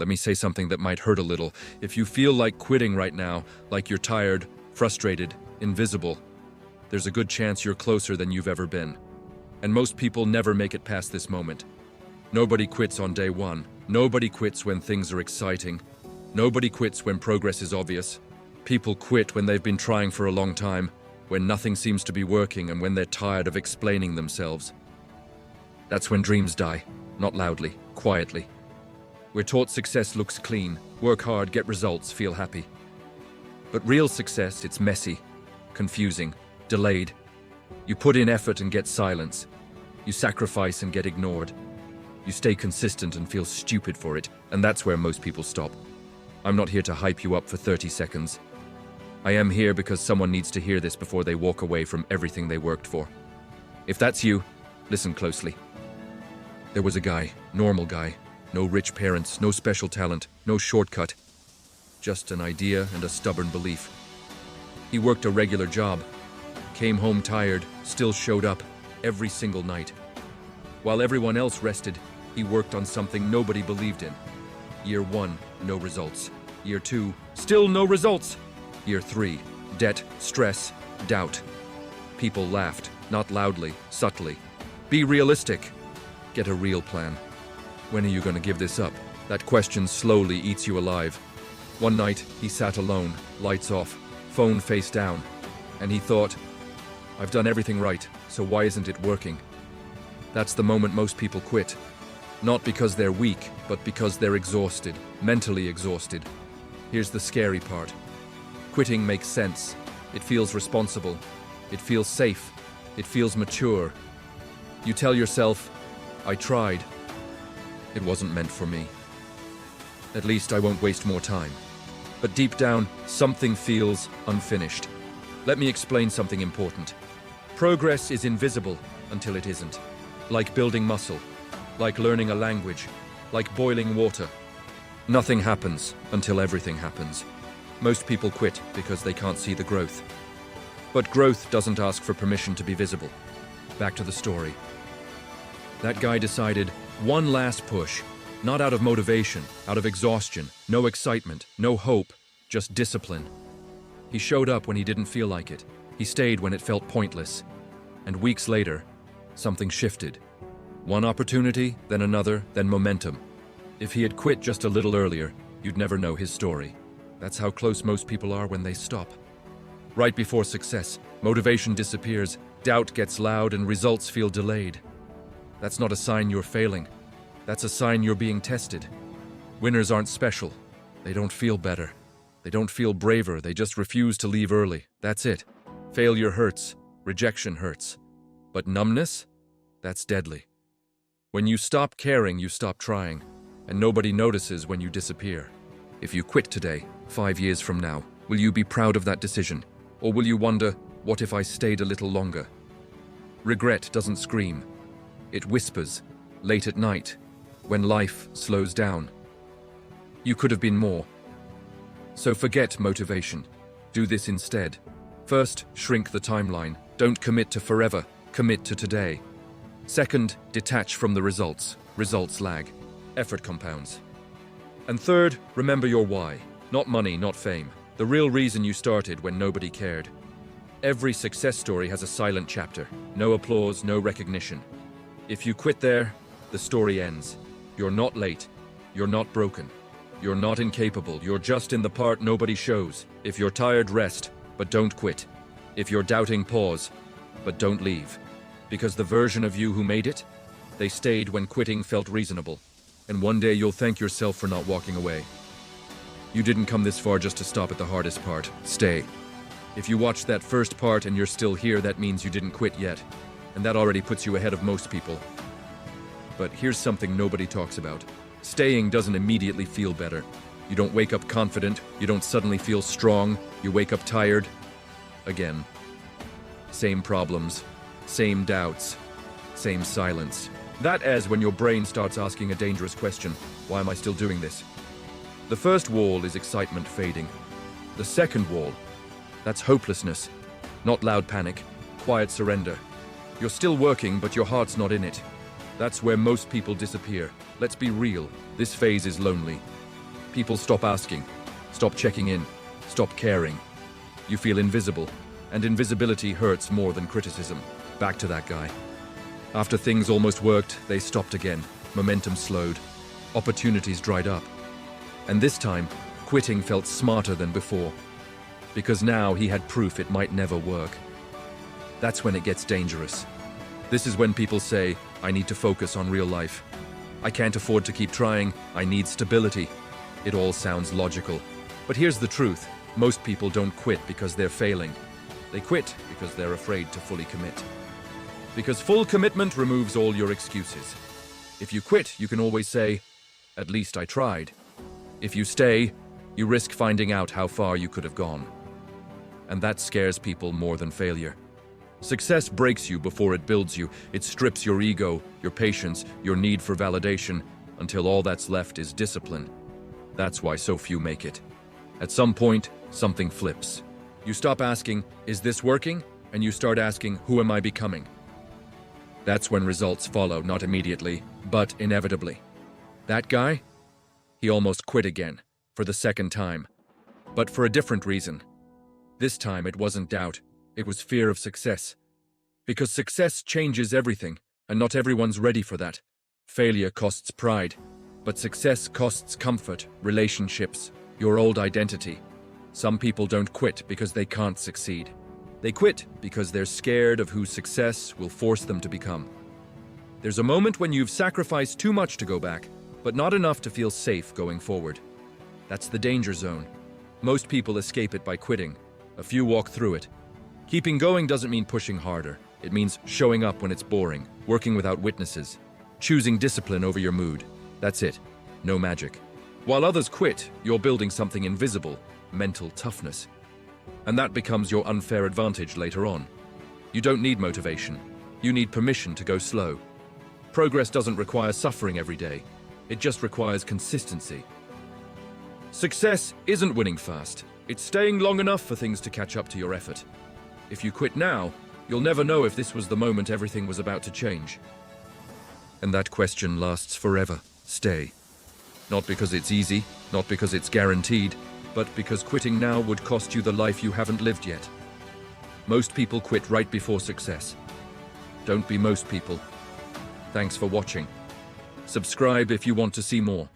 Let me say something that might hurt a little. If you feel like quitting right now, like you're tired, frustrated, invisible, there's a good chance you're closer than you've ever been. And most people never make it past this moment. Nobody quits on day one. Nobody quits when things are exciting. Nobody quits when progress is obvious. People quit when they've been trying for a long time, when nothing seems to be working and when they're tired of explaining themselves. That's when dreams die, not loudly, quietly. We're taught success looks clean, work hard, get results, feel happy. But real success, it's messy, confusing, delayed. You put in effort and get silence. You sacrifice and get ignored. You stay consistent and feel stupid for it, and that's where most people stop. I'm not here to hype you up for 30 seconds. I am here because someone needs to hear this before they walk away from everything they worked for. If that's you, listen closely. There was a guy, normal guy, no rich parents, no special talent, no shortcut, just an idea and a stubborn belief. He worked a regular job, came home tired, still showed up every single night. While everyone else rested, he worked on something nobody believed in. Year 1, no results. Year 2, still no results. Year 3, debt, stress, doubt. People laughed, not loudly, subtly. Be realistic. Get a real plan. When are you going to give this up? That question slowly eats you alive. One night, he sat alone, lights off, phone face down, and he thought, I've done everything right, so why isn't it working? That's the moment most people quit. Not because they're weak, but because they're exhausted, mentally exhausted. Here's the scary part. Quitting makes sense. It feels responsible. It feels safe. It feels mature. You tell yourself, I tried. It wasn't meant for me. At least I won't waste more time. But deep down, something feels unfinished. Let me explain something important. Progress is invisible until it isn't. Like building muscle, like learning a language, like boiling water. Nothing happens until everything happens. Most people quit because they can't see the growth. But growth doesn't ask for permission to be visible. Back to the story. That guy decided one last push, not out of motivation, out of exhaustion, no excitement, no hope, just discipline. He showed up when he didn't feel like it. He stayed when it felt pointless. And weeks later, something shifted. One opportunity, then another, then momentum. If he had quit just a little earlier, you'd never know his story. That's how close most people are when they stop. Right before success, motivation disappears, doubt gets loud, and results feel delayed. That's not a sign you're failing. That's a sign you're being tested. Winners aren't special. They don't feel better. They don't feel braver. They just refuse to leave early. That's it. Failure hurts. Rejection hurts. But numbness? That's deadly. When you stop caring, you stop trying. And nobody notices when you disappear. If you quit today, 5 years from now, will you be proud of that decision? Or will you wonder, what if I stayed a little longer? Regret doesn't scream. It whispers, late at night, when life slows down. You could have been more. So forget motivation. Do this instead. First, shrink the timeline. Don't commit to forever. Commit to today. Second, detach from the results. Results lag. Effort compounds. And third, remember your why. Not money, not fame. The real reason you started when nobody cared. Every success story has a silent chapter. No applause, no recognition. If you quit there, the story ends. You're not late. You're not broken. You're not incapable. You're just in the part nobody shows. If you're tired, rest, but don't quit. If you're doubting, pause, but don't leave. Because the version of you who made it, they stayed when quitting felt reasonable. And one day you'll thank yourself for not walking away. You didn't come this far just to stop at the hardest part. Stay. If you watched that first part and you're still here, that means you didn't quit yet. And that already puts you ahead of most people. But here's something nobody talks about. Staying doesn't immediately feel better. You don't wake up confident. You don't suddenly feel strong. You wake up tired. Again. Same problems. Same doubts. Same silence. That is when your brain starts asking a dangerous question. Why am I still doing this? The first wall is excitement fading. The second wall, that's hopelessness. Not loud panic, quiet surrender. You're still working, but your heart's not in it. That's where most people disappear. Let's be real, this phase is lonely. People stop asking, stop checking in, stop caring. You feel invisible, and invisibility hurts more than criticism. Back to that guy. After things almost worked, they stopped again. Momentum slowed. Opportunities dried up. And this time, quitting felt smarter than before. Because now he had proof it might never work. That's when it gets dangerous. This is when people say, I need to focus on real life. I can't afford to keep trying. I need stability. It all sounds logical. But here's the truth. Most people don't quit because they're failing. They quit because they're afraid to fully commit. Because full commitment removes all your excuses. If you quit, you can always say, at least I tried. If you stay, you risk finding out how far you could have gone. And that scares people more than failure. Success breaks you before it builds you. It strips your ego, your patience, your need for validation, until all that's left is discipline. That's why so few make it. At some point, something flips. You stop asking, is this working? And you start asking, who am I becoming? That's when results follow, not immediately, but inevitably. That guy? He almost quit again, for the second time. But for a different reason. This time it wasn't doubt, it was fear of success. Because success changes everything, and not everyone's ready for that. Failure costs pride, but success costs comfort, relationships, your old identity. Some people don't quit because they can't succeed. They quit because they're scared of who success will force them to become. There's a moment when you've sacrificed too much to go back, but not enough to feel safe going forward. That's the danger zone. Most people escape it by quitting. A few walk through it. Keeping going doesn't mean pushing harder. It means showing up when it's boring, working without witnesses, choosing discipline over your mood. That's it. No magic. While others quit, you're building something invisible, mental toughness. And that becomes your unfair advantage later on. You don't need motivation. You need permission to go slow. Progress doesn't require suffering every day. It just requires consistency. Success isn't winning fast. It's staying long enough for things to catch up to your effort. If you quit now, you'll never know if this was the moment everything was about to change. And that question lasts forever. Stay. Not because it's easy, not because it's guaranteed, but because quitting now would cost you the life you haven't lived yet. Most people quit right before success. Don't be most people. Thanks for watching. Subscribe if you want to see more.